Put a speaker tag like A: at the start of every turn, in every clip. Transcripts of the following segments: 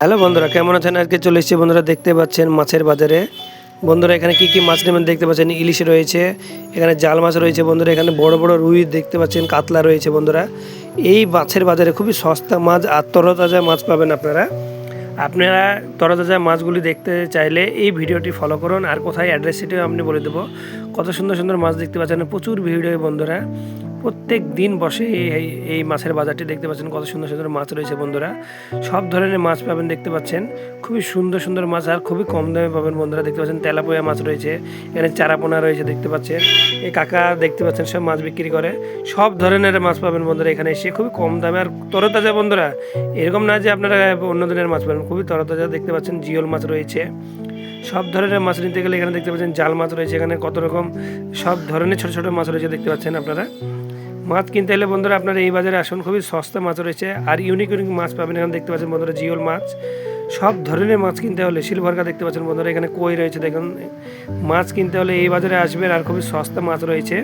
A: Hello বন্ধুরা, কেমন আছেন? আজকে চলে এসেছি বন্ধুরা, দেখতে পাচ্ছেন মাছের বাজারে। বন্ধুরা এখানে কি কি মাছ নেবেন দেখতে পাচ্ছেন। ইলিশ রয়েছে, এখানে জাল মাছ রয়েছে বন্ধুরা, এখানে বড় বড় রুই দেখতে পাচ্ছেন, কাতলা রয়েছে বন্ধুরা। এই মাছের বাজারে খুবই সস্তা মাছ আর তরতাজা মাছ পাবেন আপনারা। আপনারা তরতাজা মাছগুলি দেখতে চাইলে এই ভিডিওটি ফলো করুন। আর কোথায় অ্যাড্রেস সেটিও আপনি বলে দেবো। কত সুন্দর সুন্দর মাছ দেখতে পাচ্ছেন, প্রচুর ভিড় হয় বন্ধুরা। প্রত্যেক দিন বসে এই মাছের বাজারটি দেখতে পাচ্ছেন। কত সুন্দর সুন্দর মাছ রয়েছে বন্ধুরা, সব ধরনের মাছ পাবেন দেখতে পাচ্ছেন। খুবই সুন্দর সুন্দর মাছ আর খুবই কম দামে পাবেন বন্ধুরা। দেখতে পাচ্ছেন তেলাপোয়া মাছ রয়েছে, এখানে চারাপোনা রয়েছে দেখতে পাচ্ছেন। এই কাকা দেখতে পাচ্ছেন সব মাছ বিক্রি করে, সব ধরনের মাছ পাবেন বন্ধুরা এখানে এসে, খুবই কম দামে আর তরতাজা বন্ধুরা। এরকম না যে আপনারা অন্য দিনের মাছ পাবেন, খুবই তরতাজা দেখতে পাচ্ছেন। জিওল মাছ রয়েছে, সব ধরনের মাছ নিতে গেলে এখানে দেখতে পাচ্ছেন। জাল মাছ রয়েছে এখানে, কত রকম সব ধরনের ছোট ছোট মাছ রয়েছে দেখতে পাচ্ছেন আপনারা। মাছ কিনতে হলে বন্ধুরা আপনারা এই বাজারে আসুন, খুবই সস্তা মাছ রয়েছে আর ইউনিক ইউনিক মাছ পাবেন এখানে দেখতে পাচ্ছেন বন্ধুরা। জিওল মাছ, সব ধরনের মাছ কিনতে হলে সিলভারকা দেখতে পাচ্ছেন বন্ধুরা, এখানে কই রয়েছে দেখুন। মাছ কিনতে হলে এই বাজারে আসবেন আর খুবই সস্তা মাছ রয়েছে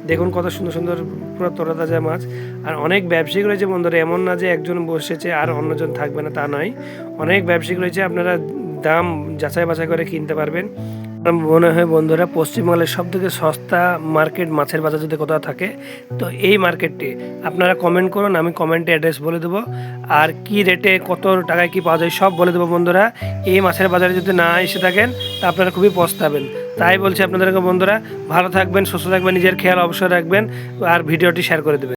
A: দেখুন, কত সুন্দর সুন্দর পুরো তরতাজা মাছ। আর অনেক ব্যবসায়িক রয়েছে বন্ধুরা, এমন না যে একজন বসেছে আর অন্যজন থাকবে না, তা নয়। অনেক ব্যবসায়িক রয়েছে, আপনারা দাম যাচাই বাছাই করে কিনতে পারবেন। মনে হয় বন্ধুরা পশ্চিমবাংলার সব থেকে সস্তা মার্কেট মাছের বাজার যদি কোথাও থাকে তো এই মার্কেটটি। আপনারা কমেন্ট করুন, আমি কমেন্টে অ্যাড্রেস বলে দেবো আর কি রেটে কত টাকায় কি পাওয়া যায় সব বলে দেবো বন্ধুরা। এই মাছের বাজারে যদি না এসে থাকেন তা আপনারা খুবই পস্তাবেন। তাই বলছি আপনাদেরকে বন্ধুরা, ভালো থাকবেন, সুস্থ থাকবেন, নিজের খেয়াল অবশ্যই রাখবেন আর ভিডিওটি শেয়ার করে দেবেন।